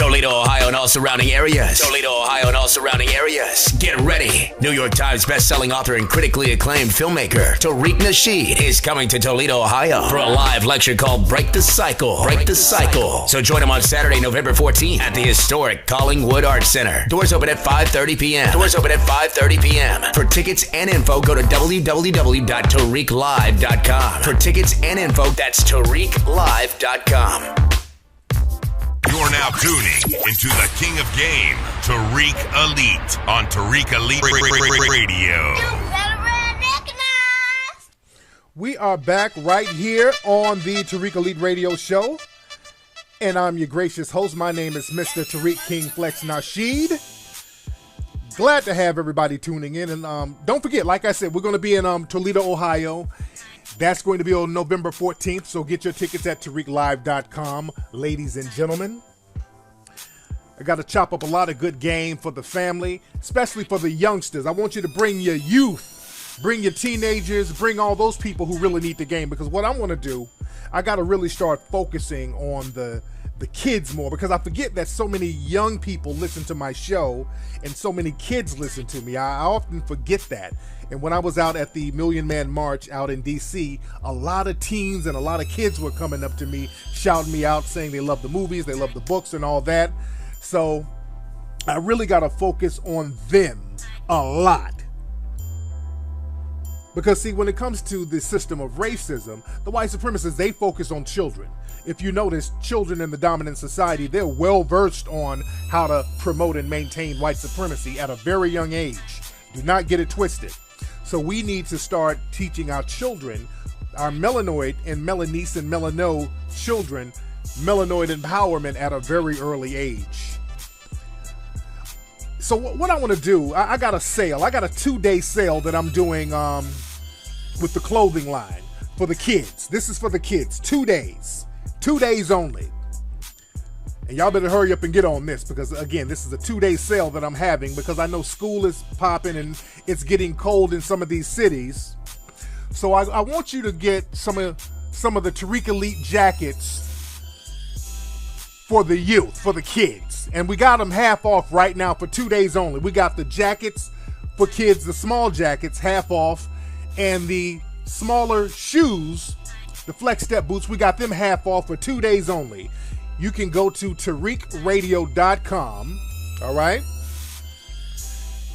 Toledo, Ohio, and all surrounding areas. Toledo, Ohio, and all surrounding areas. Get ready. New York Times best-selling author and critically acclaimed filmmaker Tariq Nasheed is coming to Toledo, Ohio for a live lecture called Break the Cycle. Break the Cycle. So join him on Saturday, November 14th at the historic Collingwood Arts Center. Doors open at 5:30 p.m. Doors open at 5:30 p.m. For tickets and info, go to www.tariqlive.com. For tickets and info, that's tariqlive.com. You're now tuning into the King of Game, Tariq Elite, on Tariq Elite Radio. We are back right here on the Tariq Elite Radio Show, and I'm your gracious host. My name is Mr. Tariq King Flex Nasheed. Glad to have everybody tuning in, and don't forget, like I said, we're going to be in Toledo, Ohio. That's going to be on November 14th, so get your tickets at TariqLive.com, ladies and gentlemen. I got to chop up a lot of good game for the family, especially for the youngsters. I want you to bring your youth, bring your teenagers, bring all those people who really need the game, because what I want to do, I got to really start focusing on the kids more, because I forget that so many young people listen to my show and so many kids listen to me. I often forget that. And when I was out at the Million Man March out in D.C., a lot of teens and a lot of kids were coming up to me, shouting me out, saying they love the movies, they love the books and all that. So I really got to focus on them a lot. Because, see, when it comes to the system of racism, the white supremacists, they focus on children. If you notice, children in the dominant society, they're well-versed on how to promote and maintain white supremacy at a very young age. Do not get it twisted. So we need to start teaching our children, our melanoid and melanese and melano children, melanoid empowerment at a very early age. So what I want to do, I got a sale. I got a 2-day sale that I'm doing with the clothing line for the kids. This is for the kids. 2 days. 2 days only. And y'all better hurry up and get on this, because, again, this is a 2-day sale that I'm having, because I know school is popping and it's getting cold in some of these cities. So I want you to get some of the Tariq Elite jackets for the youth, for the kids. And we got them half off right now for 2 days only. We got the jackets for kids, the small jackets, half off, and the smaller shoes, the Flex Step boots, we got them half off for 2 days only. You can go to TariqRadio.com, all right?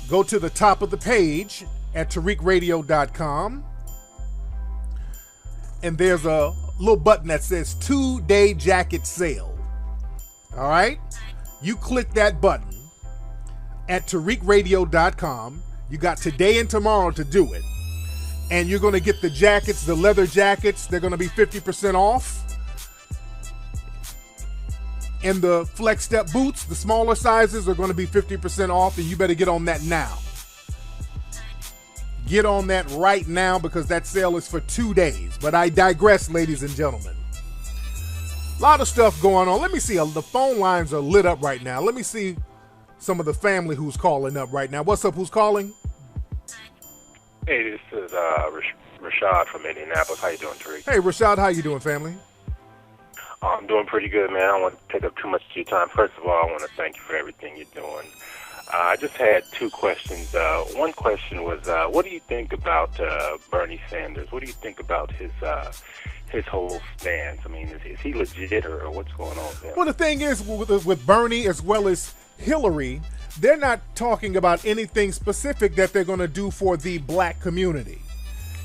Go to the top of the page at TariqRadio.com, and there's a little button that says 2-day jacket sale, all right? You click that button at TariqRadio.com. You got today and tomorrow to do it, and you're going to get the jackets, the leather jackets. They're going to be 50% off. And the Flex Step boots, the smaller sizes, are going to be 50% off, and you better get on that now. Get on that right now, because that sale is for 2 days. But I digress, ladies and gentlemen. A lot of stuff going on. Let me see. The phone lines are lit up right now. Let me see some of the family who's calling up right now. What's up? Who's calling? Hey, this is Rashad from Indianapolis. How you doing, Tariq? Hey, Rashad. How you doing, family? I'm doing pretty good, man. I don't want to take up too much of your time. First of all, I want to thank you for everything you're doing. I just had 2 questions. One question was, what do you think about Bernie Sanders? What do you think about his whole stance? I mean, is he legit, or what's going on there? Well, the thing is, with Bernie as well as Hillary, they're not talking about anything specific that they're going to do for the black community.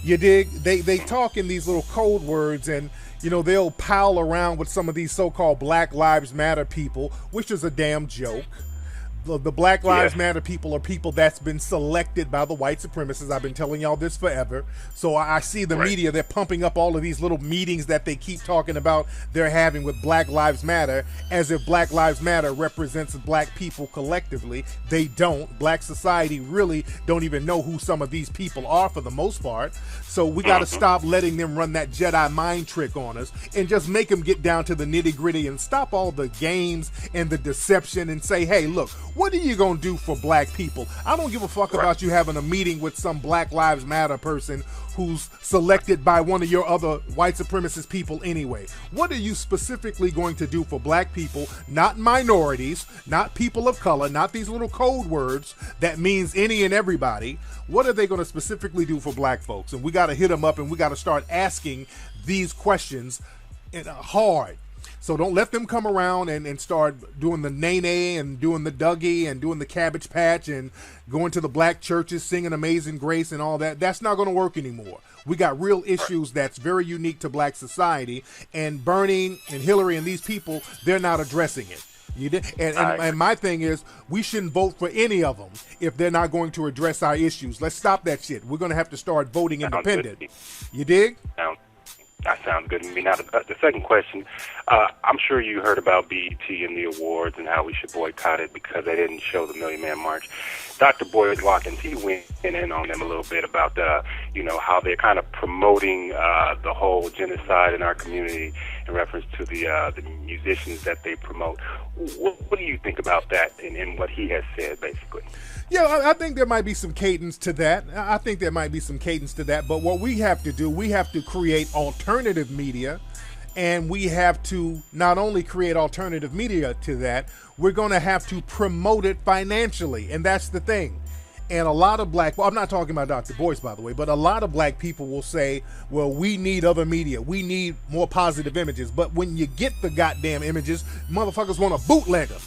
You dig? They talk in these little code words, and you know, they'll pal around with some of these so-called Black Lives Matter people, which is a damn joke. The Black Lives Matter people are people that's been selected by the white supremacists. I've been telling y'all this forever. So I see the media, they're pumping up all of these little meetings that they keep talking about they're having with Black Lives Matter, as if Black Lives Matter represents black people collectively. They don't. Black society really don't even know who some of these people are for the most part. So we got to stop letting them run that Jedi mind trick on us and just make them get down to the nitty gritty and stop all the games and the deception and say, hey, look, What are you going to do for black people? I don't give a fuck about you having a meeting with some Black Lives Matter person who's selected by one of your other white supremacist people anyway. What are you specifically going to do for black people, not minorities, not people of color, not these little code words that means any and everybody? What are they going to specifically do for black folks? And we got to hit them up, and we got to start asking these questions hard. So don't let them come around and start doing the nay-nay and doing the Dougie and doing the Cabbage Patch and going to the black churches, singing Amazing Grace and all that. That's not going to work anymore. We got real issues that's very unique to black society, and Bernie and Hillary and these people, they're not addressing it. You did, and my thing is, we shouldn't vote for any of them if they're not going to address our issues. Let's stop that shit. We're going to have to start voting independent. You dig? That sounds good to me. Now, the second question, I'm sure you heard about BET and the awards and how we should boycott it because they didn't show the Million Man March. Dr. Boyd Watkins, he went in on them a little bit about, how they're kind of promoting the whole genocide in our community in reference to the musicians that they promote. What do you think about that and what he has said, basically? Yeah, I think there might be some cadence to that. But what we have to do, we have to create alternative media, and we have to not only create alternative media to that, we're going to have to promote it financially, and that's the thing. And a lot of I'm not talking about Dr. Boyce, by the way, but a lot of black people will say, well, we need other media. We need more positive images. But when you get the goddamn images, motherfuckers want to bootleg them.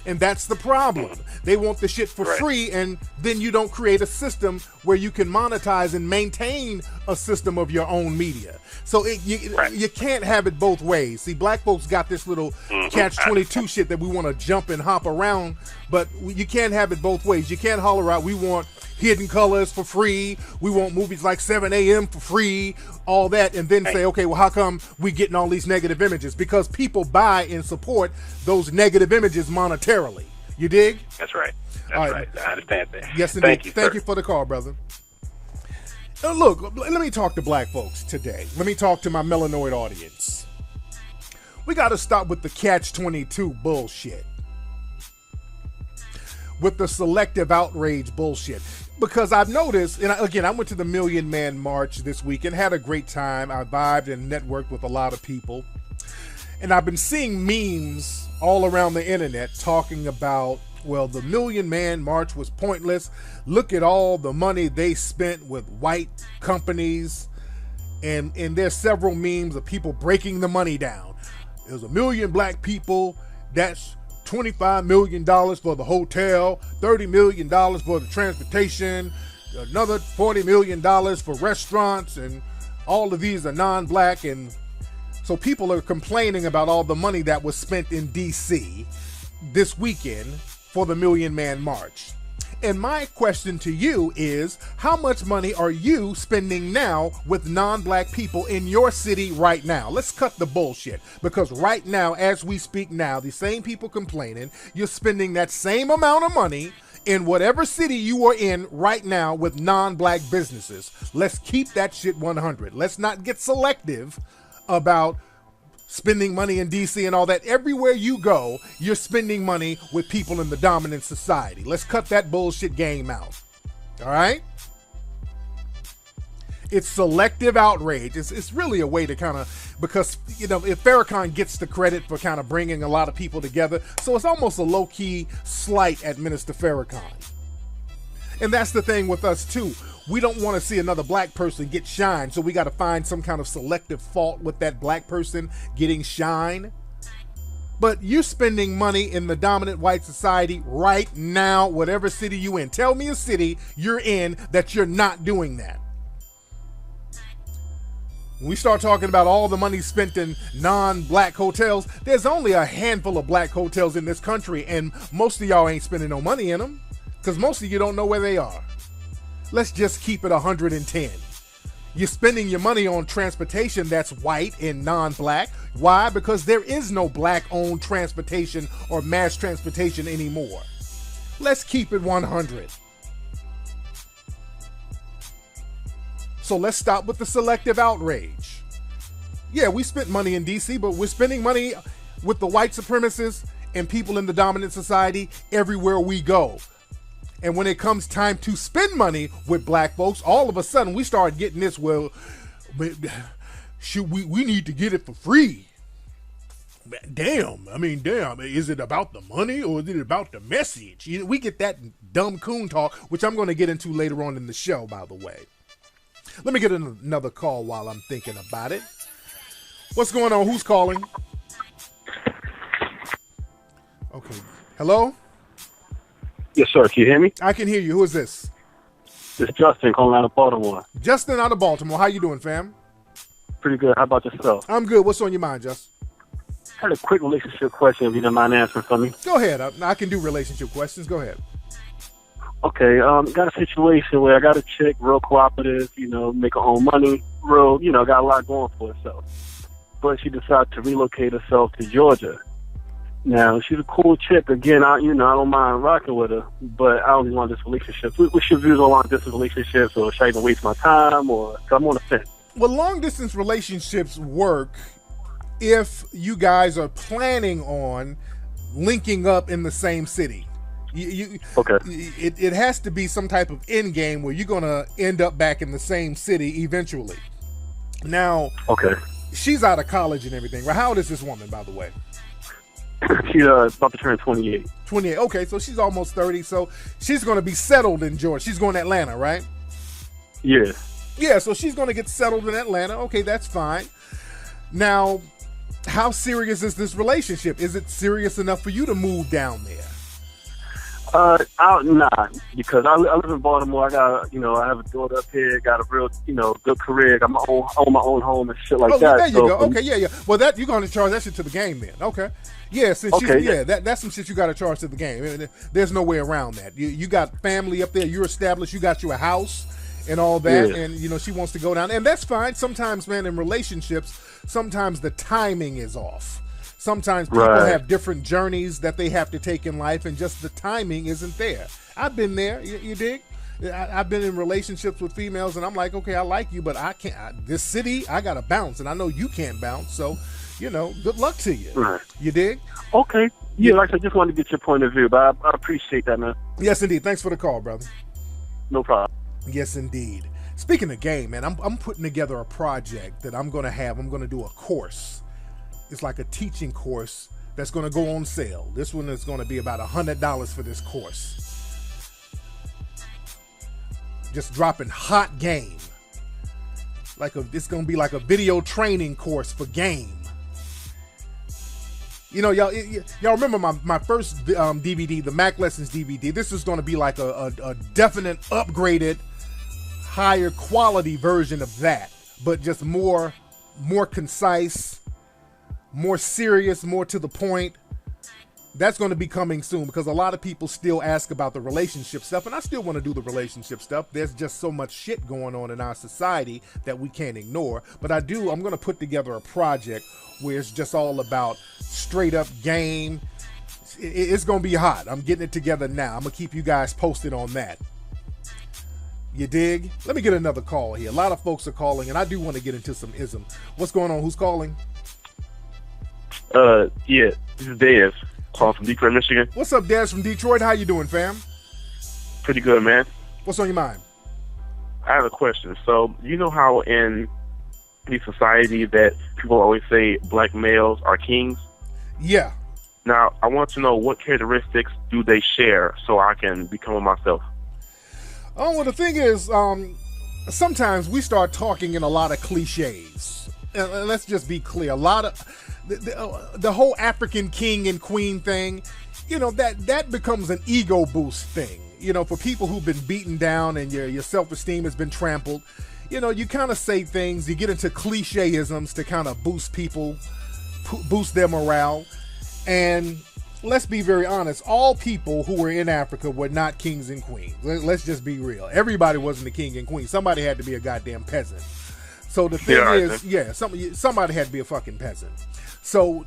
And that's the problem. They want the shit for free, and then you don't create a system where you can monetize and maintain a system of your own media. So you can't have it both ways. See, black folks got this little catch-22 shit that we want to jump and hop around, but you can't have it both ways. You can't holler out, we want Hidden Colors for free, we want movies like 7 a.m. for free, all that, and then say, okay, well, how come we getting all these negative images? Because people buy and support those negative images monetarily. You dig? That's right. That's right. I understand that. Yes, indeed. Thank you for the call, brother. Look, let me talk to black folks today. Let me talk to my melanoid audience. We got to stop with the catch-22 bullshit. With the selective outrage bullshit. Because I've noticed, and I went to the Million Man March this week and had a great time. I vibed and networked with a lot of people. And I've been seeing memes all around the internet talking about, well, the Million Man March was pointless. Look at all the money they spent with white companies. And there's several memes of people breaking the money down. There's 1 million black people. That's $25 million for the hotel, $30 million for the transportation, another $40 million for restaurants, and all of these are non-black. And so people are complaining about all the money that was spent in D.C. this weekend for the Million Man March. And my question to you is, how much money are you spending now with non-black people in your city right now? Let's cut the bullshit. Because right now, as we speak now, the same people complaining, you're spending that same amount of money in whatever city you are in right now with non-black businesses. Let's keep that shit 100. Let's not get selective about spending money in DC and all that. Everywhere you go, you're spending money with people in the dominant society. Let's cut that bullshit game out. All right? It's selective outrage. It's really a way to kind of, because, if Farrakhan gets the credit for kind of bringing a lot of people together, so it's almost a low-key slight at Minister Farrakhan. And that's the thing with us, too. We don't want to see another black person get shine, so we got to find some kind of selective fault with that black person getting shine. But you're spending money in the dominant white society right now, whatever city you in. Tell me a city you're in that you're not doing that. When we start talking about all the money spent in non-black hotels, there's only a handful of black hotels in this country, and most of y'all ain't spending no money in them, because most of you don't know where they are. Let's just keep it 110. You're spending your money on transportation that's white and non-black. Why? Because there is no black-owned transportation or mass transportation anymore. Let's keep it 100. So let's stop with the selective outrage. Yeah, we spent money in DC, but we're spending money with the white supremacists and people in the dominant society everywhere we go. And when it comes time to spend money with black folks, all of a sudden we start getting this, well, should we need to get it for free. Damn, is it about the money or is it about the message? We get that dumb coon talk, which I'm going to get into later on in the show, by the way. Let me get another call while I'm thinking about it. What's going on? Who's calling? Okay. Hello? Yes, sir. Can you hear me? I can hear you. Who is this? It's Justin calling out of Baltimore. Justin out of Baltimore. How you doing, fam? Pretty good. How about yourself? I'm good. What's on your mind, Justin? I had a quick relationship question, if you don't mind answering for me. Go ahead. I can do relationship questions. Go ahead. Okay. Got a situation where I got a chick, real cooperative, make her own money, real, got a lot going for herself. But she decided to relocate herself to Georgia. Now, she's a cool chick. Again, I don't mind rocking with her, but I don't even want this relationship. What's your views on long-distance relationships, or should I even waste my time, or cause I'm on the fence? Well, long-distance relationships work if you guys are planning on linking up in the same city. Okay. It has to be some type of end game where you're going to end up back in the same city eventually. Now, okay. She's out of college and everything, right? How old is this woman, by the way? She's about to turn 28. 28. Okay, so she's almost 30. So she's going to be settled in Georgia. She's going to Atlanta, right? Yeah. Yeah, so she's going to get settled in Atlanta. Okay, that's fine. Now, how serious is this relationship? Is it serious enough for you to move down there? Nah, because I live in Baltimore. I got, I have a daughter up here. Got a real, good career. Got my own home and shit like that. There you go. Okay, yeah. Well, you're going to charge that shit to the game then. Okay. Yeah, since that's some shit you got to charge to the game. There's no way around that. You got family up there. You're established. You got you a house and all that, yeah. And she wants to go down, and that's fine. Sometimes, man, in relationships, sometimes the timing is off. Sometimes people have different journeys that they have to take in life, and just the timing isn't there. I've been there, you dig? I've been in relationships with females, and I'm like, okay, I like you, but I can't. This city, I gotta bounce, and I know you can't bounce, so good luck to you. Right. You dig? Okay. Yeah, like I just wanted to get your point of view, but I appreciate that, man. Yes, indeed. Thanks for the call, brother. No problem. Yes, indeed. Speaking of game, man, I'm putting together a project that I'm going to have. I'm going to do a course. It's like a teaching course that's going to go on sale. This one is going to be about $100 for this course. Just dropping hot game. It's going to be like a video training course for game. Y'all remember my first DVD, the Mac Lessons DVD. This is going to be like a definite upgraded, higher quality version of that, but just more concise, more serious, more to the point. That's going to be coming soon, because a lot of people still ask about the relationship stuff, and I still want to do the relationship stuff. There's just so much shit going on in our society that we can't ignore. But I'm going to put together a project where it's just all about straight up game. It's going to be hot. I'm getting it together now. I'm going to keep you guys posted on that. You dig? Let me get another call here. A lot of folks are calling, and I do want to get into some ism. What's going on? Who's calling? Yeah, this is Dave, calling from Detroit, Michigan. What's up, Daz from Detroit? How you doing, fam? Pretty good, man. What's on your mind? I have a question. So, you know how in the society that people always say black males are kings? Yeah. Now, I want to know, what characteristics do they share so I can become one myself? Oh, well, the thing is, sometimes we start talking in a lot of cliches. And let's just be clear. A lot of the whole African king and queen thing, that becomes an ego boost thing. For people who've been beaten down and your self-esteem has been trampled, you kind of say things, you get into cliché-isms to kind of boost people, boost their morale. And let's be very honest, all people who were in Africa were not kings and queens. Let's just be real. Everybody wasn't a king and queen. Somebody had to be a goddamn peasant. So the thing is, somebody had to be a fucking peasant. So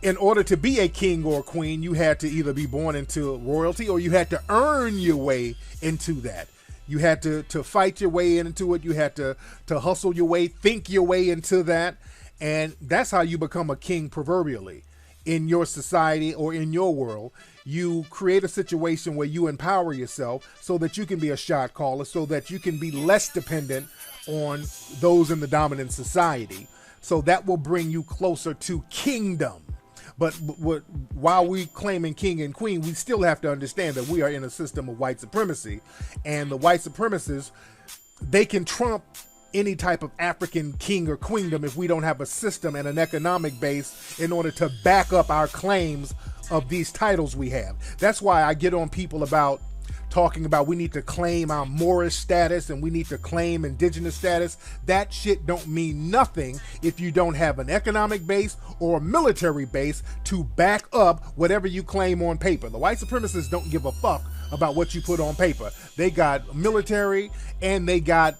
in order to be a king or a queen, you had to either be born into royalty, or you had to earn your way into that. You had to fight your way into it. You had to hustle your way, think your way into that. And that's how you become a king proverbially. in your society or in your world. You create a situation where you empower yourself so that you can be a shot caller, so that you can be less dependent on those in the dominant society. So that will bring you closer to kingdom. But while we claiming king and queen, we still have to understand that we are in a system of white supremacy. And the white supremacists, they can trump any type of African king or queendom if we don't have a system and an economic base in order to back up our claims of these titles we have. That's why I get on people about talking about we need to claim our Moorish status and we need to claim indigenous status. That shit don't mean nothing if you don't have an economic base or a military base to back up whatever you claim on paper. The white supremacists don't give a fuck about what you put on paper. They got military and they got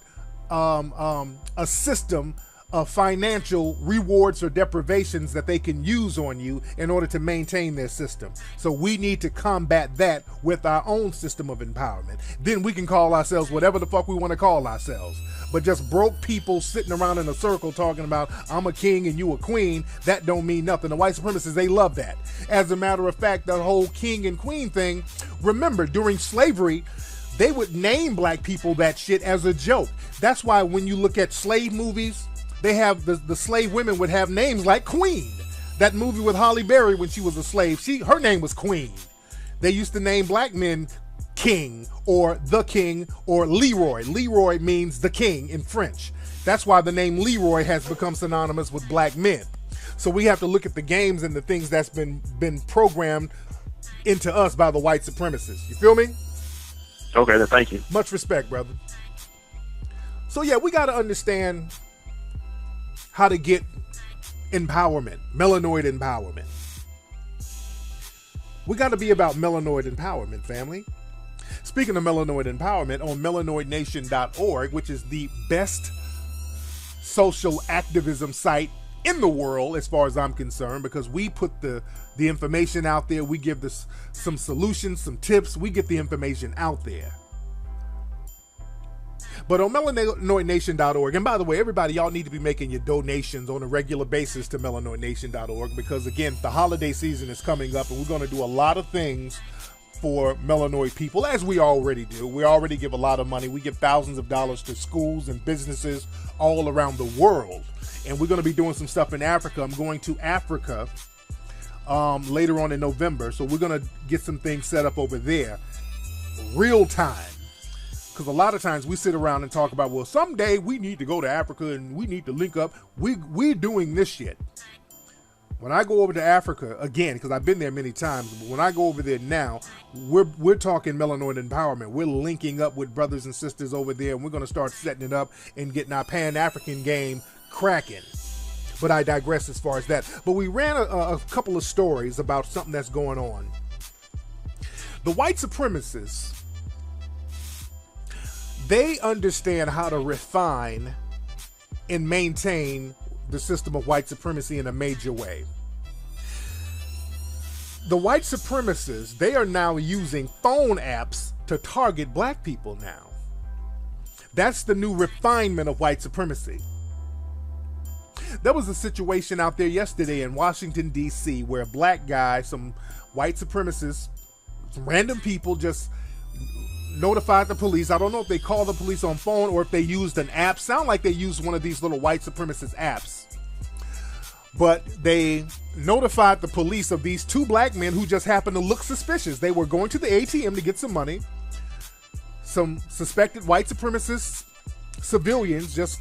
a system of financial rewards or deprivations that they can use on you in order to maintain their system. So we need to combat that with our own system of empowerment. Then we can call ourselves whatever the fuck we want to call ourselves. But just broke people sitting around in a circle talking about I'm a king and you a queen, that don't mean nothing. The white supremacists, they love that. As a matter of fact, the whole king and queen thing, remember during slavery, they would name black people that shit as a joke. That's why when you look at slave movies, they have the slave women would have names like Queen. That movie with Halle Berry when she was a slave, her name was Queen. They used to name black men King or the King or Leroy. Leroy means the king in French. That's why the name Leroy has become synonymous with black men. So we have to look at the games and the things that's been programmed into us by the white supremacists. You feel me? Okay, then thank you. Much respect, brother. So yeah, we got to understand how to get empowerment, melanoid empowerment. We got to be about melanoid empowerment, family. Speaking of melanoid empowerment, on melanoidnation.org, which is the best social activism site in the world as far as I'm concerned, because we put the information out there, we give this some solutions, some tips, we get the information out there. But on melanoidnation.org, and by the way, everybody, y'all need to be making your donations on a regular basis to melanoidnation.org, because again, the holiday season is coming up and we're going to do a lot of things for melanoid people, as we already do. We already give a lot of money. We give thousands of dollars to schools and businesses all around the world. And we're going to be doing some stuff in Africa. I'm going to Africa later on in November. So we're going to get some things set up over there real time. Because a lot of times we sit around and talk about, well, someday we need to go to Africa and we need to link up. We're doing this shit. When I go over to Africa, again, because I've been there many times, but when I go over there now, we're talking melanoid empowerment. We're linking up with brothers and sisters over there, and we're going to start setting it up and getting our Pan-African game cracking. But I digress as far as that. But we ran a couple of stories about something that's going on. The white supremacists, they understand how to refine and maintain the system of white supremacy in a major way. The white supremacists, they are now using phone apps to target black people now. That's the new refinement of white supremacy. There was a situation out there yesterday in Washington, D.C., where a black guy, some white supremacists, some random people just notified the police. I don't know if they called the police on phone or if they used an app. Sound like they used one of these little white supremacist apps. But they notified the police of these two black men who just happened to look suspicious. They were going to the ATM to get some money. Some suspected white supremacist civilians just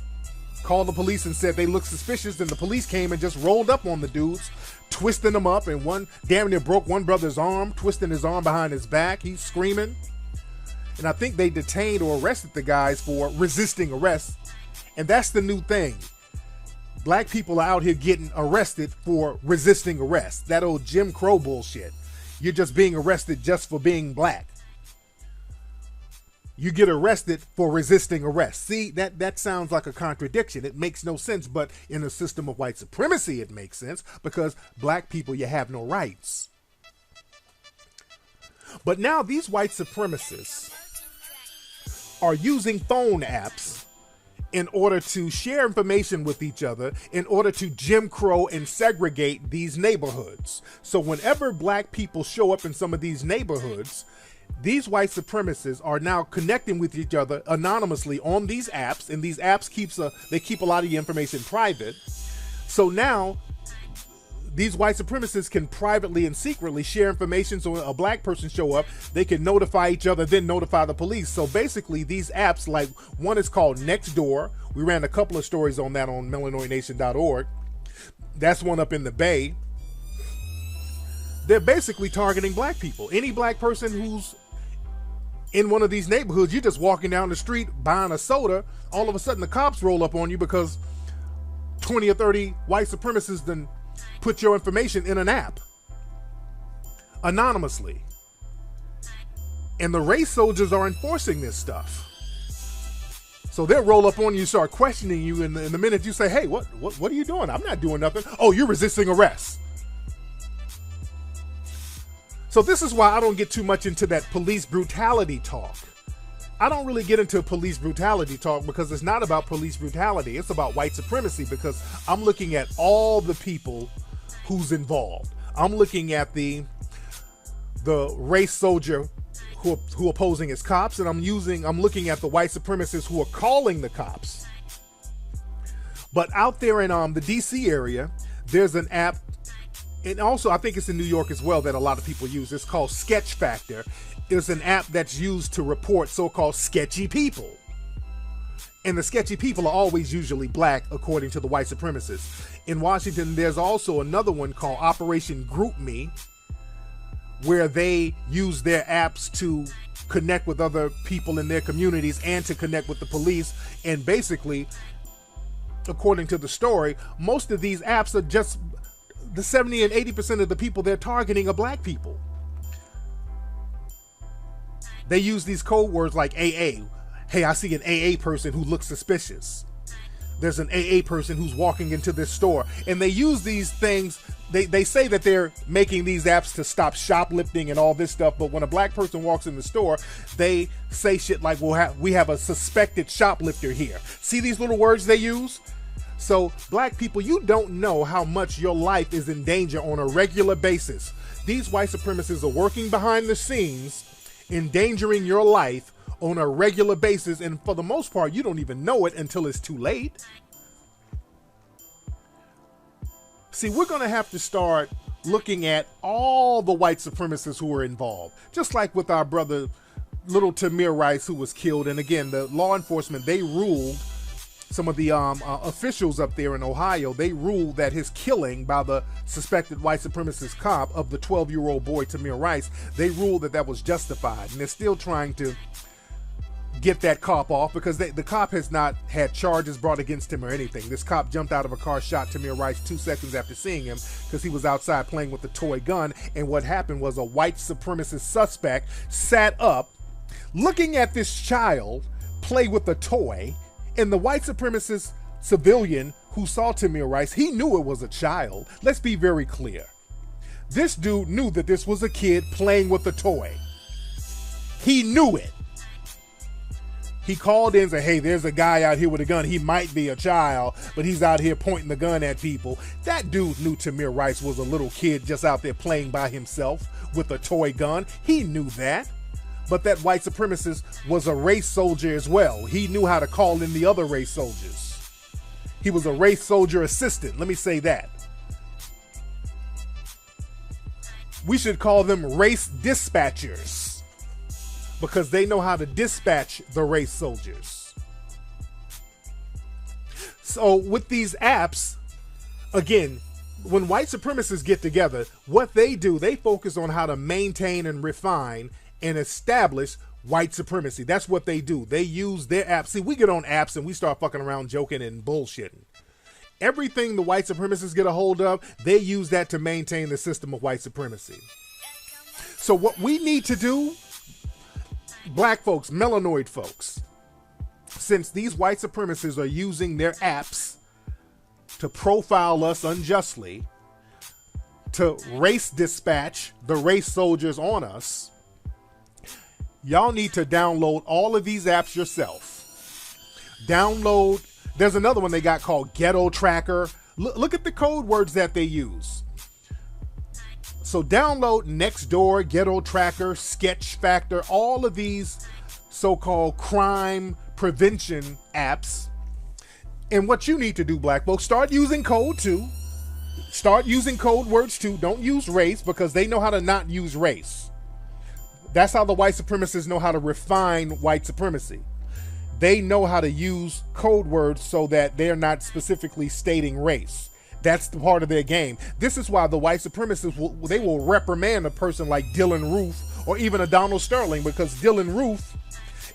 called the police and said they looked suspicious. Then the police came and just rolled up on the dudes, twisting them up, and one damn near broke one brother's arm, twisting his arm behind his back. He's screaming. And I think they detained or arrested the guys for resisting arrest. And that's the new thing. Black people are out here getting arrested for resisting arrest. That old Jim Crow bullshit. You're just being arrested just for being black. You get arrested for resisting arrest. See, that sounds like a contradiction. It makes no sense, but in a system of white supremacy, it makes sense, because black people, you have no rights. But now these white supremacists are using phone apps in order to share information with each other, in order to Jim Crow and segregate these neighborhoods. So whenever black people show up in some of these neighborhoods, these white supremacists are now connecting with each other anonymously on these apps, and these apps keep a lot of the information private. So now these white supremacists can privately and secretly share information. So when a black person show up, they can notify each other, then notify the police. So basically these apps, like one is called Nextdoor. We ran a couple of stories on that on melanoidnation.org. That's one up in the Bay. They're basically targeting black people. Any black person who's in one of these neighborhoods, you're just walking down the street buying a soda, all of a sudden the cops roll up on you because 20 or 30 white supremacists then put your information in an app anonymously. And the race soldiers are enforcing this stuff. So they'll roll up on you, start questioning you, and in the minute you say, hey, what are you doing? I'm not doing nothing. Oh, you're resisting arrest. So this is why I don't get too much into that police brutality talk. I don't really get into police brutality talk because it's not about police brutality. It's about white supremacy, because I'm looking at all the people who's involved. I'm looking at the race soldier who opposing as cops, and I'm looking at the white supremacists who are calling the cops. But out there in the DC area, there's an app, and also I think it's in New York as well, that a lot of people use. It's called Sketch Factor. It's an app that's used to report so-called sketchy people. And the sketchy people are always usually black, according to the white supremacists. In Washington, there's also another one called Operation Group Me, where they use their apps to connect with other people in their communities and to connect with the police. And basically, according to the story, most of these apps are just the 70 and 80% of the people they're targeting are black people. They use these code words like AA. Hey, I see an AA person who looks suspicious. There's an AA person who's walking into this store. And they use these things. They say that they're making these apps to stop shoplifting and all this stuff. But when a black person walks in the store, they say shit like, we have a suspected shoplifter here. See these little words they use? So black people, you don't know how much your life is in danger on a regular basis. These white supremacists are working behind the scenes, endangering your life on a regular basis, and for the most part you don't even know it until it's too late. See, we're going to have to start looking at all the white supremacists who are involved, just like with our brother little Tamir Rice, who was killed. And again, the law enforcement, they ruled, some of the officials up there in Ohio, they ruled that his killing by the suspected white supremacist cop of the 12-year-old boy Tamir Rice, they ruled that was justified. And they're still trying to get that cop off, because the cop has not had charges brought against him or anything. This cop jumped out of a car, shot Tamir Rice 2 seconds after seeing him because he was outside playing with a toy gun. And what happened was a white supremacist suspect sat up looking at this child play with a toy, and the white supremacist civilian who saw Tamir Rice, he knew it was a child. Let's be very clear. This dude knew that this was a kid playing with a toy. He knew it. He called in and said, hey, there's a guy out here with a gun. He might be a child, but he's out here pointing the gun at people. That dude knew Tamir Rice was a little kid just out there playing by himself with a toy gun. He knew that. But that white supremacist was a race soldier as well. He knew how to call in the other race soldiers. He was a race soldier assistant. Let me say that. We should call them race dispatchers, because they know how to dispatch the race soldiers. So with these apps, again, when white supremacists get together, what they do, they focus on how to maintain and refine and establish white supremacy. That's what they do. They use their apps. See, we get on apps and we start fucking around, joking and bullshitting. Everything the white supremacists get a hold of, they use that to maintain the system of white supremacy. So what we need to do, black folks, melanoid folks, since these white supremacists are using their apps to profile us unjustly, to race dispatch the race soldiers on us, y'all need to download all of these apps yourself. Download. There's another one they got called Ghetto Tracker. Look at the code words that they use. So download Nextdoor, Ghetto Tracker, Sketch Factor, all of these so-called crime prevention apps. And what you need to do, black folks, start using code too. Start using code words too. Don't use race, because they know how to not use race. That's how the white supremacists know how to refine white supremacy. They know how to use code words so that they're not specifically stating race. That's the part of their game. This is why the white supremacists will reprimand a person like Dylan Roof or even a Donald Sterling, because Dylan Roof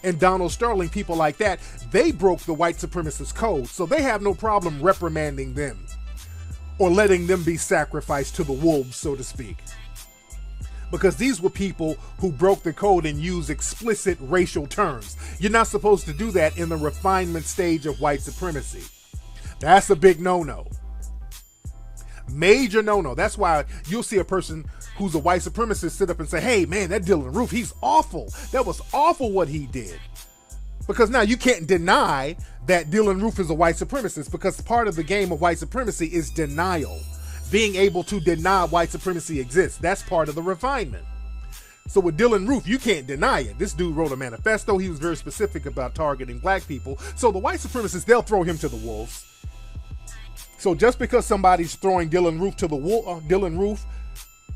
and Donald Sterling, people like that, they broke the white supremacist code. So they have no problem reprimanding them or letting them be sacrificed to the wolves, so to speak. Because these were people who broke the code and used explicit racial terms. You're not supposed to do that in the refinement stage of white supremacy. That's a big no-no. Major no-no. That's why you'll see a person who's a white supremacist sit up and say, hey, man, that Dylan Roof, he's awful. That was awful what he did. Because now you can't deny that Dylan Roof is a white supremacist, because part of the game of white supremacy is denial. Being able to deny white supremacy exists. That's part of the refinement. So with Dylan Roof, you can't deny it. This dude wrote a manifesto. He was very specific about targeting black people. So the white supremacists, they'll throw him to the wolves. So just because somebody's throwing Dylan Roof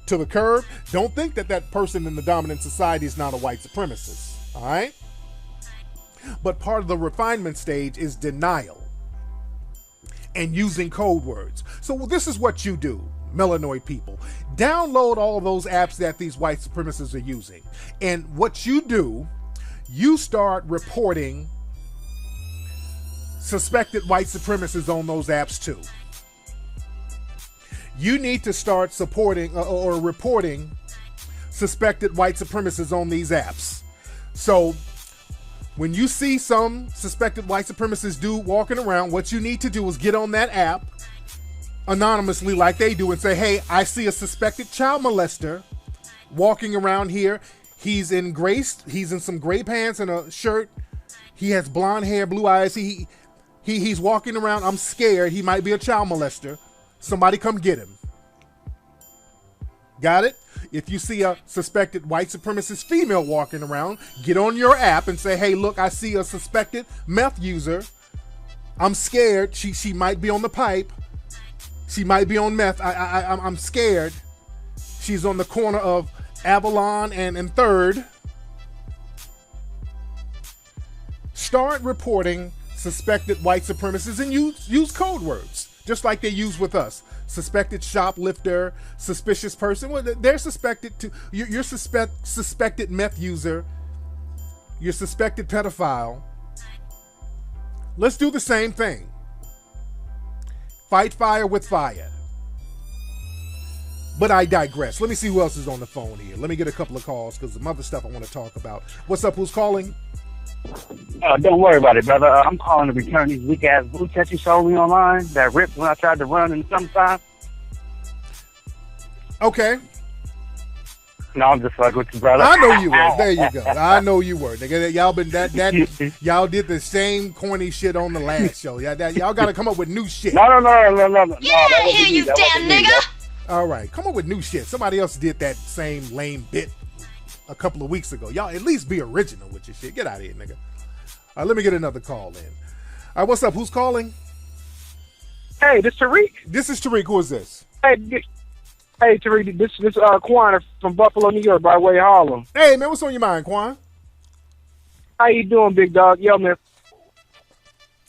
to the curb, don't think that that person in the dominant society is not a white supremacist. All right? But part of the refinement stage is denial and using code words. So this is what you do, melanoid people. Download all those apps that these white supremacists are using. And what you do, you start reporting suspected white supremacists on those apps too. You need to start supporting or reporting suspected white supremacists on these apps. So when you see some suspected white supremacist dude walking around, what you need to do is get on that app anonymously like they do and say, hey, I see a suspected child molester walking around here. He's in some gray pants and a shirt. He has blonde hair, blue eyes. He's walking around. I'm scared. He might be a child molester. Somebody come get him. Got it? If you see a suspected white supremacist female walking around, get on your app and say, hey, look, I see a suspected meth user. I'm scared. She might be on the pipe. She might be on meth. I'm scared. She's on the corner of Avalon and 3rd. Start reporting suspected white supremacists and use code words, just like they use with us. Suspected shoplifter, suspicious person. Well, they're suspected to. You're suspected meth user. You're suspected pedophile. Let's do the same thing. Fight fire with fire. But I digress. Let me see who else is on the phone here. Let me get a couple of calls because some other stuff I want to talk about. What's up? Who's calling? Don't worry about it, brother. I'm calling to return these weak-ass boots that you sold me online that ripped when I tried to run in the summertime. Okay. No, I'm just fucking with you, brother. I know you were. There you go. I know you were. Nigga, y'all been that y'all did the same corny shit on the last show. Y'all got to come up with new shit. No. Get out of here, you damn nigga. All right, come up with new shit. Somebody else did that same lame bit a couple of weeks ago. Y'all at least be original with your shit. Get out of here, nigga. All right, let me get another call in. All right, what's up? Who's calling? Hey, this Tariq. This is Tariq. Who is this? Hey, Tariq. This Quan from Buffalo, New York, by way of Harlem. Hey, man, what's on your mind, Quan? How you doing, big dog? Yo, man.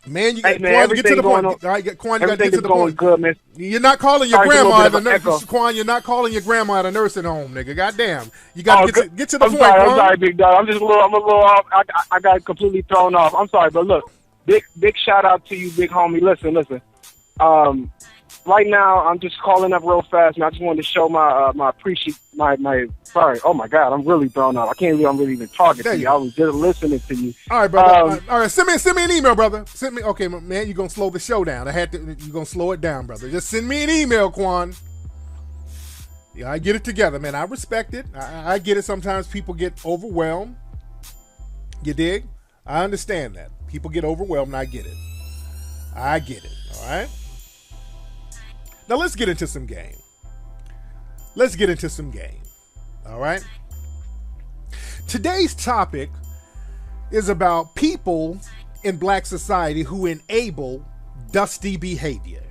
Man, Quan, get to the point. All right, Quan, you got to get to the point. Good, man. You're not calling your grandma at the nursing Quan, you're not calling your grandma at a nursing home, nigga. Goddamn. You got to get to the point, Quan. I'm sorry, big dog. I'm a little off. I got completely thrown off. I'm sorry, but look, big shout out to you, big homie. Listen. Right now, I'm just calling up real fast, and I just wanted to show my appreciation, sorry. Oh my God, I'm really thrown off. I can't believe I'm really even talking to you. I was just listening to you. All right, brother. All right, send me an email, brother. Okay, man, you're gonna slow the show down. You're gonna slow it down, brother. Just send me an email, Quan. Yeah, I get it together, man. I respect it. I get it. Sometimes people get overwhelmed. You dig? I understand that. People get overwhelmed. I get it. I get it. All right. Now let's get into some game. Let's get into some game. All right. Today's topic is about people in black society who enable dusty behavior.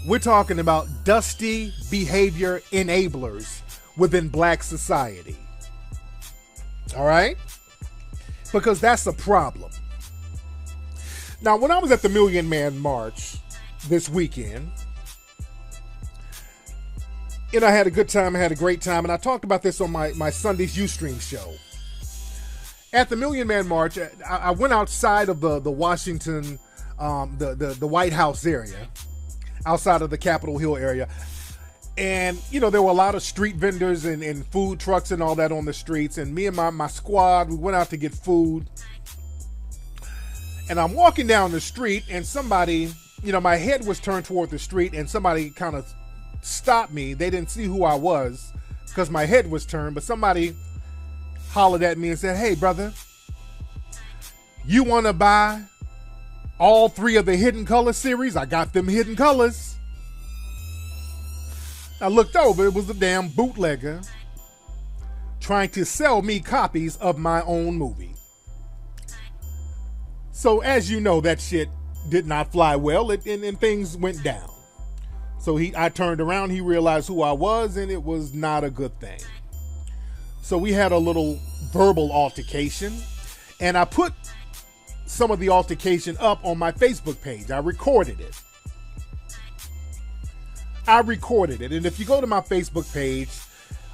We're talking about dusty behavior enablers within black society. All right? Because that's a problem. Now, when I was at the Million Man March this weekend, and I had a good time, I had a great time, and I talked about this on my Sunday's Ustream show. At the Million Man March, I went outside of the Washington, the White House area, outside of the Capitol Hill area. And, there were a lot of street vendors and food trucks and all that on the streets. And me and my squad, we went out to get food. And I'm walking down the street and somebody, my head was turned toward the street and somebody kind of stopped me. They didn't see who I was because my head was turned, but somebody hollered at me and said, "Hey, brother, you want to buy all 3 of the Hidden Color series? I got them Hidden Colors." I looked over, it was a damn bootlegger trying to sell me copies of my own movie. So as you know, that shit did not fly well, and things went down. So I turned around, he realized who I was, and it was not a good thing. So we had a little verbal altercation, and I put some of the altercation up on my Facebook page. I recorded it. And if you go to my Facebook page,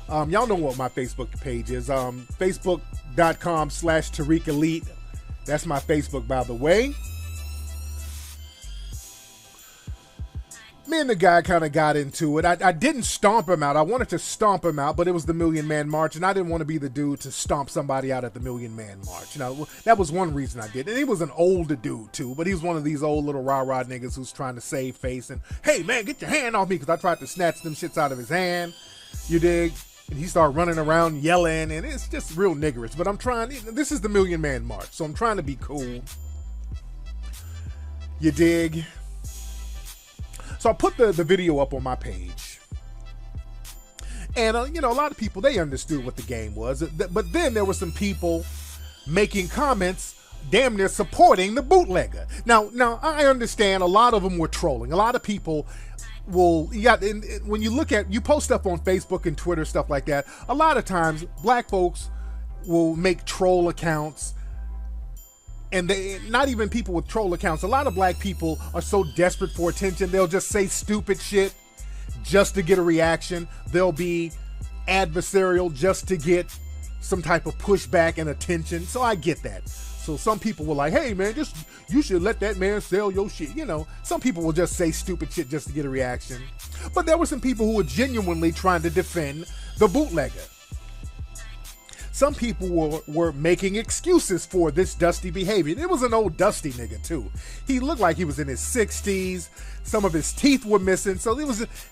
y'all know what my Facebook page is. Facebook.com/Tariq Elite. That's my Facebook, by the way. Me and the guy kind of got into it. I didn't stomp him out. I wanted to stomp him out, but it was the Million Man March, and I didn't want to be the dude to stomp somebody out at the Million Man March. That was one reason I did. And he was an older dude, too, but he was one of these old little rah-rah niggas who's trying to save face. And, "Hey, man, get your hand off me," because I tried to snatch them shits out of his hand. You dig? And he started running around yelling, and it's just real niggerish. But this is the Million Man March, so I'm trying to be cool. You dig? So I put the video up on my page. And, a lot of people, they understood what the game was. But then there were some people making comments damn near supporting the bootlegger. Now I understand a lot of them were trolling. A lot of people when you post stuff on Facebook and Twitter, stuff like that, a lot of times black folks will make troll accounts. And not even people with troll accounts. A lot of black people are so desperate for attention, they'll just say stupid shit just to get a reaction. They'll be adversarial just to get some type of pushback and attention. So I get that. So some people were like, "Hey, man, you should let that man sell your shit." Some people will just say stupid shit just to get a reaction. But there were some people who were genuinely trying to defend the bootlegger. Some people were making excuses for this dusty behavior. It was an old dusty nigga, too. He looked like he was in his 60s. Some of his teeth were missing. So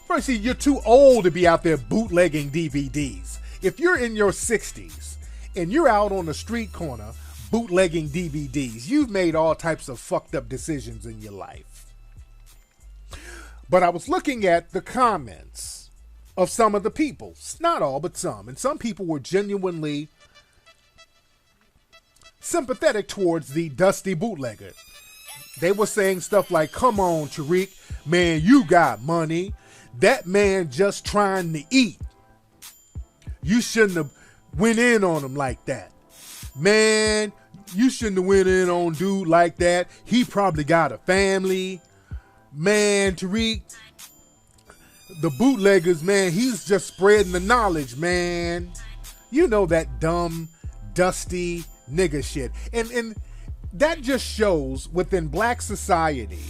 first, you're too old to be out there bootlegging DVDs. If you're in your 60s and you're out on the street corner bootlegging DVDs, you've made all types of fucked up decisions in your life. But I was looking at the comments of some of the people. Not all, but some. And some people were genuinely sympathetic towards the dusty bootlegger. They were saying stuff like, "Come on, Tariq, man, you got money. That man just trying to eat. You shouldn't have went in on him like that. Man, you shouldn't have went in on dude like that. He probably got a family. Man, Tariq, the bootleggers, man, he's just spreading the knowledge, man." That dumb, dusty nigga shit. And that just shows within black society,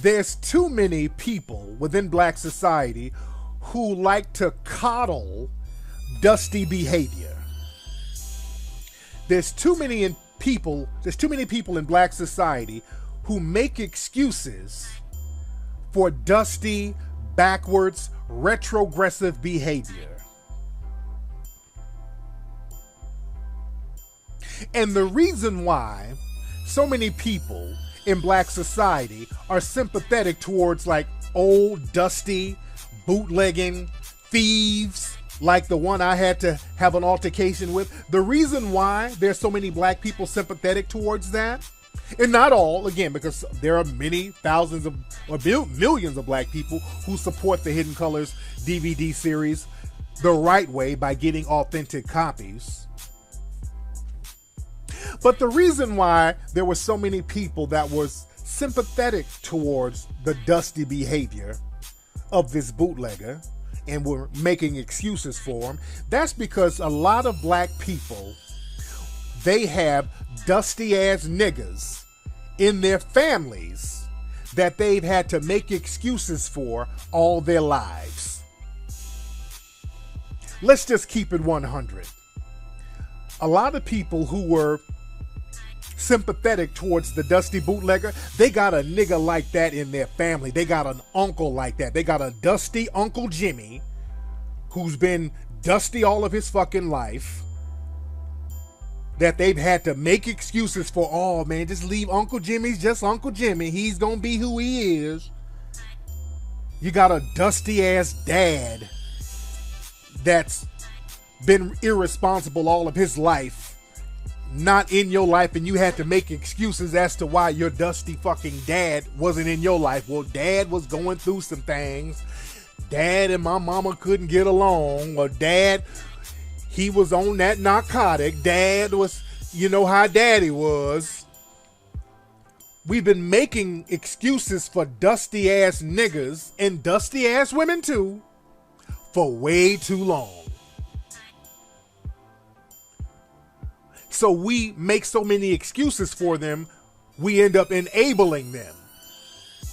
there's too many people within black society who like to coddle dusty behavior. There's too many people in black society who make excuses for dusty, backwards, retrogressive behavior. And the reason why so many people in black society are sympathetic towards like old, dusty, bootlegging thieves like the one I had to have an altercation with. The reason why there's so many black people sympathetic towards that, and not all, again, because there are many thousands of or millions of black people who support the Hidden Colors DVD series the right way by getting authentic copies. But the reason why there were so many people that was sympathetic towards the dusty behavior of this bootlegger and were making excuses for him, that's because a lot of black people, they have dusty ass niggas in their families that they've had to make excuses for all their lives. Let's just keep it 100. A lot of people who were sympathetic towards the dusty bootlegger, they got a nigga like that in their family. They got an uncle like that. They got a dusty Uncle Jimmy who's been dusty all of his fucking life, that they've had to make excuses for. Oh man, just leave Uncle Jimmy's just Uncle Jimmy. He's gonna be who he is. You got a dusty ass dad that's been irresponsible all of his life, not in your life, and you had to make excuses as to why your dusty fucking dad wasn't in your life. Well, dad was going through some things. Dad and my mama couldn't get along. Or dad, he was on that narcotic. Dad was, you know how daddy was. We've been making excuses for dusty ass niggas and dusty ass women too for way too long. So we make so many excuses for them, we end up enabling them.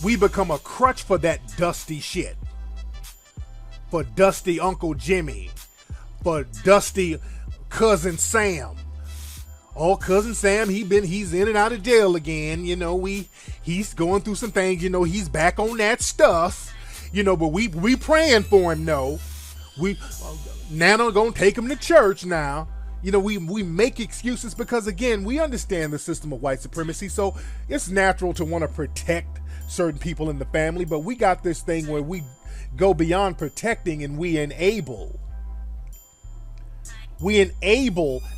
We become a crutch for that dusty shit. For dusty Uncle Jimmy. For dusty Cousin Sam. Oh, Cousin Sam, he's in and out of jail again. You know, he's going through some things. You know, he's back on that stuff. You know, but we praying for him, no. Nana gonna take him to church now. You know, we make excuses because, again, we understand the system of white supremacy, so it's natural to want to protect certain people in the family, but we got this thing where we go beyond protecting and we enable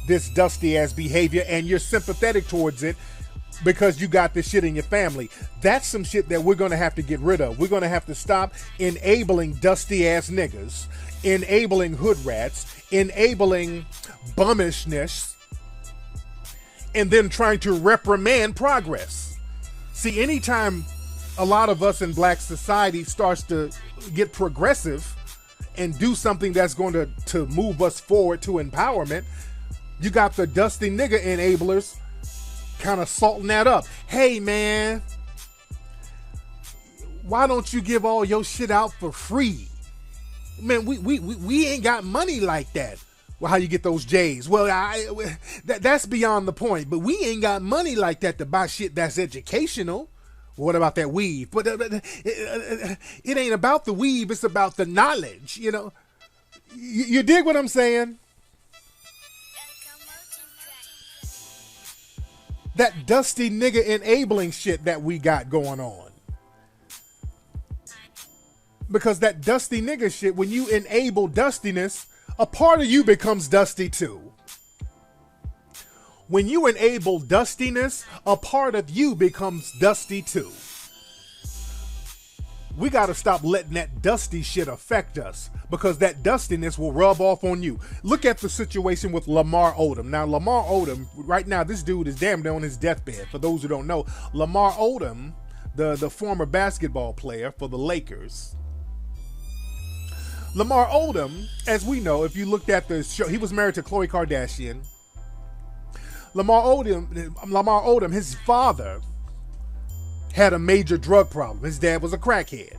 this dusty-ass behavior, and you're sympathetic towards it because you got this shit in your family. That's some shit that we're going to have to get rid of. We're going to have to stop enabling dusty-ass niggas, enabling hood rats, enabling bummishness, and then trying to reprimand progress. See, anytime a lot of us in black society starts to get progressive and do something that's going to move us forward to empowerment, you got the dusty nigga enablers kind of salting that up. Hey man, why don't you give all your shit out for free? Man, we ain't got money like that. Well, how you get those J's? Well, that's beyond the point. But we ain't got money like that to buy shit that's educational. What about that weave? But it ain't about the weave. It's about the knowledge. You know, you dig what I'm saying? That dusty nigga enabling shit that we got going on. Because that dusty nigga shit, when you enable dustiness, a part of you becomes dusty too. When you enable dustiness, a part of you becomes dusty too. We got to stop letting that dusty shit affect us, because that dustiness will rub off on you. Look at the situation with Lamar Odom. Now, Lamar Odom, right now, this dude is damn near on his deathbed. For those who don't know, Lamar Odom, the former basketball player for the Lakers, Lamar Odom, as we know, if you looked at the show, he was married to Khloe Kardashian. Lamar Odom, his father had a major drug problem. His dad was a crackhead.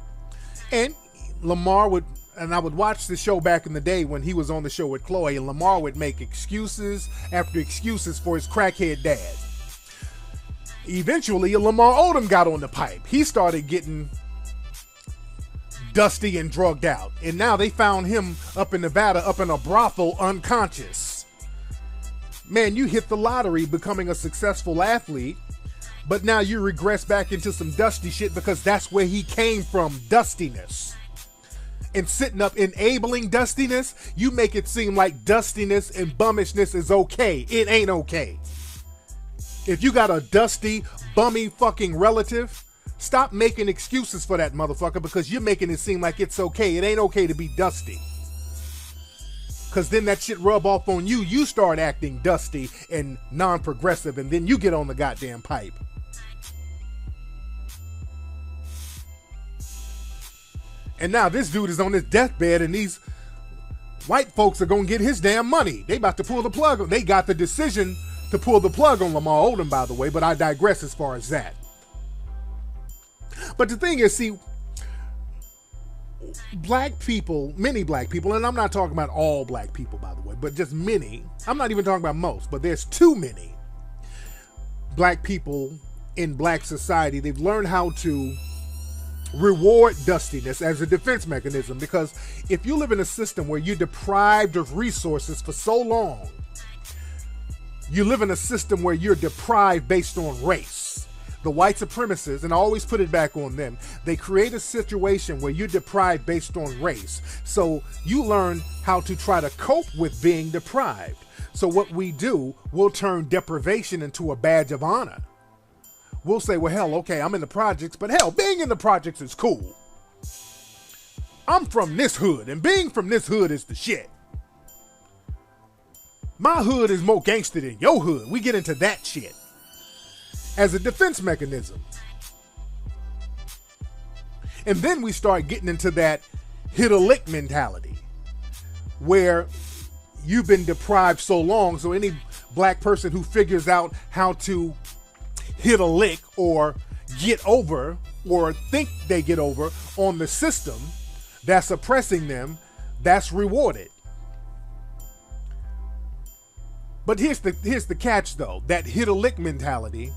And Lamar I would watch the show back in the day when he was on the show with Khloe, and Lamar would make excuses after excuses for his crackhead dad. Eventually, Lamar Odom got on the pipe. He started getting dusty and drugged out. And now they found him up in Nevada, up in a brothel, unconscious. man, you hit the lottery becoming a successful athlete, but now you regress back into some dusty shit because that's where he came from, dustiness. And sitting up enabling dustiness, you make it seem like dustiness and bummishness is okay. It ain't okay. If you got a dusty, bummy fucking relative, stop making excuses for that motherfucker because you're making it seem like it's okay. It ain't okay to be dusty. Because then that shit rub off on you. You start acting dusty and non-progressive, and then you get on the goddamn pipe. And now this dude is on his deathbed, and these white folks are going to get his damn money. They about to pull the plug. They got the decision to pull the plug on Lamar Odom, by the way, but I digress as far as that. But the thing is, see, black people, many black people, and I'm not talking about all black people, by the way, but just many. I'm not even talking about most, but there's too many black people in black society. They've learned how to reward dustiness as a defense mechanism, because if you live in a system where you're deprived of resources for so long, you live in a system where you're deprived based on race. The white supremacists, and I always put it back on them, they create a situation where you're deprived based on race. So you learn how to try to cope with being deprived. So what we do, we'll turn deprivation into a badge of honor. We'll say, well, hell, okay, I'm in the projects, but hell, being in the projects is cool. I'm from this hood, and being from this hood is the shit. My hood is more gangster than your hood. We get into that shit as a defense mechanism. And then we start getting into that hit a lick mentality where you've been deprived so long, so any black person who figures out how to hit a lick or get over or think they get over on the system that's oppressing them, that's rewarded. But here's the catch though, that hit a lick mentality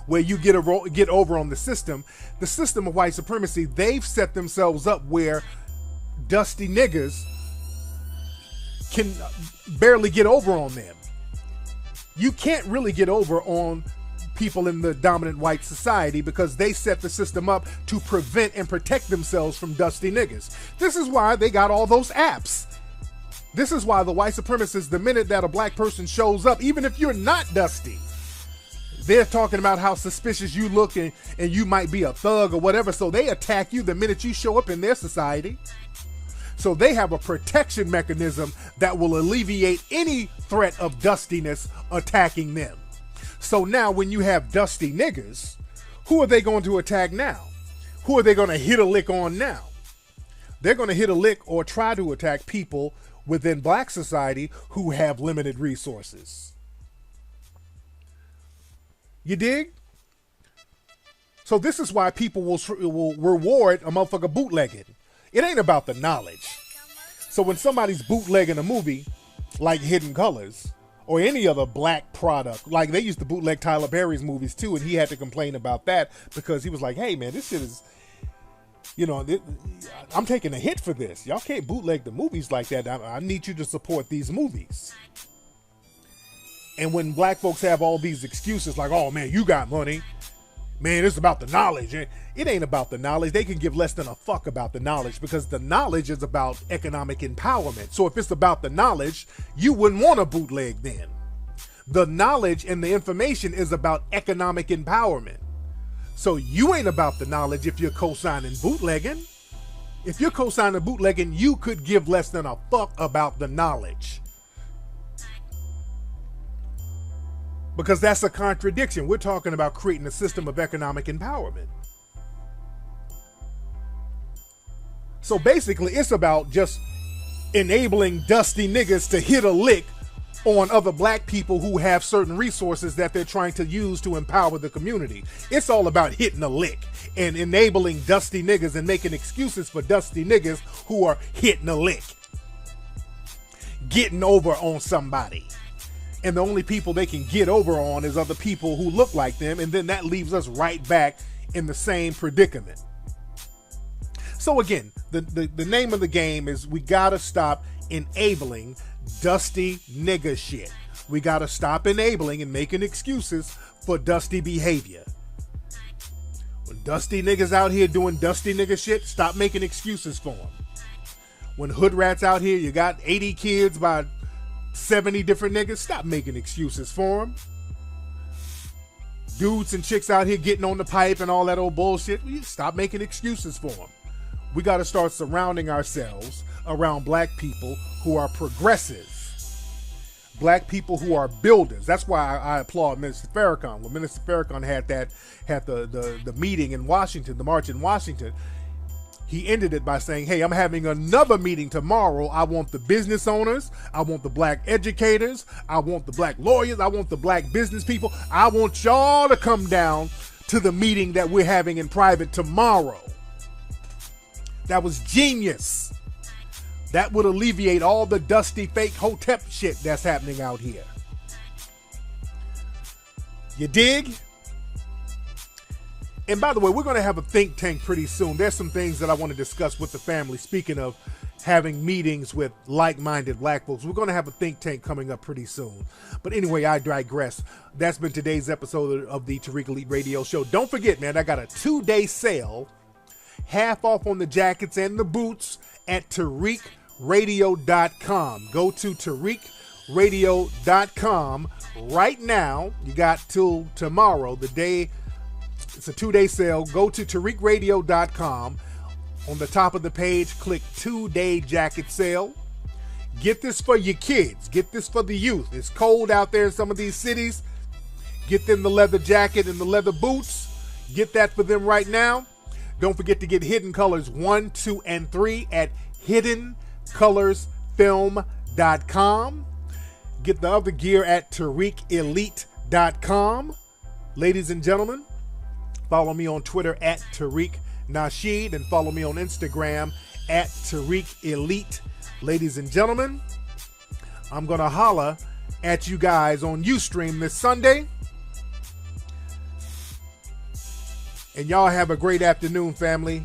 where you get over on the system of white supremacy, they've set themselves up where dusty niggas can barely get over on them. You can't really get over on people in the dominant white society because they set the system up to prevent and protect themselves from dusty niggas. This is why they got all those apps. This is why the white supremacists, the minute that a black person shows up, even if you're not dusty, they're talking about how suspicious you look and you might be a thug or whatever. So they attack you the minute you show up in their society. So they have a protection mechanism that will alleviate any threat of dustiness attacking them. So now when you have dusty niggas, who are they going to attack now? Who are they going to hit a lick on now? They're going to hit a lick or try to attack people within black society who have limited resources. You dig? So this is why people will reward a motherfucker bootlegging. It ain't about the knowledge. So when somebody's bootlegging a movie like Hidden Colors or any other black product, like they used to bootleg Tyler Perry's movies too, and he had to complain about that because he was like, hey man, this shit is, I'm taking a hit for this. Y'all can't bootleg the movies like that. I need you to support these movies. And when black folks have all these excuses like, oh man, you got money. Man, it's about the knowledge. It ain't about the knowledge. They can give less than a fuck about the knowledge because the knowledge is about economic empowerment. So if it's about the knowledge, you wouldn't want a bootleg then. The knowledge and the information is about economic empowerment. So you ain't about the knowledge if you're co-signing bootlegging. If you're co-signing bootlegging, you could give less than a fuck about the knowledge. Because that's a contradiction. We're talking about creating a system of economic empowerment. So basically, it's about just enabling dusty niggas to hit a lick on other black people who have certain resources that they're trying to use to empower the community. It's all about hitting a lick and enabling dusty niggas and making excuses for dusty niggas who are hitting a lick. Getting over on somebody. And the only people they can get over on is other people who look like them. And then that leaves us right back in the same predicament. So again, the name of the game is we gotta stop enabling dusty nigga shit. We gotta stop enabling and making excuses for dusty behavior. When dusty niggas out here doing dusty nigga shit, stop making excuses for them. When hood rats out here, you got 80 kids by 70 different niggas, stop making excuses for them. Dudes and chicks out here getting on the pipe and all that old bullshit, stop making excuses for them. We got to start surrounding ourselves around black people who are progressive. Black people who are builders. That's why I applaud Minister Farrakhan. When Minister Farrakhan had the meeting in Washington, the march in Washington, he ended it by saying, hey, I'm having another meeting tomorrow. I want the business owners. I want the black educators. I want the black lawyers. I want the black business people. I want y'all to come down to the meeting that we're having in private tomorrow. That was genius. That would alleviate all the dusty fake hotep shit that's happening out here. You dig? And by the way, we're going to have a think tank pretty soon. There's some things that I want to discuss with the family. Speaking of having meetings with like-minded black folks, we're going to have a think tank coming up pretty soon. But anyway, I digress. That's been today's episode of the Tariq Elite Radio Show. Don't forget, man, I got a 2-day sale, half off on the jackets and the boots at TariqRadio.com. Go to TariqRadio.com right now. You got till tomorrow, the day. It's a 2-day sale. Go to TariqRadio.com. On the top of the page, click 2-day jacket sale. Get this for your kids. Get this for the youth. It's cold out there in some of these cities. Get them the leather jacket and the leather boots. Get that for them right now. Don't forget to get Hidden Colors 1, 2, and 3 at HiddenColorsFilm.com. Get the other gear at TariqElite.com. Ladies and gentlemen, follow me on Twitter at Tariq Nasheed and follow me on Instagram at Tariq Elite. Ladies and gentlemen, I'm going to holla at you guys on Ustream this Sunday. And y'all have a great afternoon, family.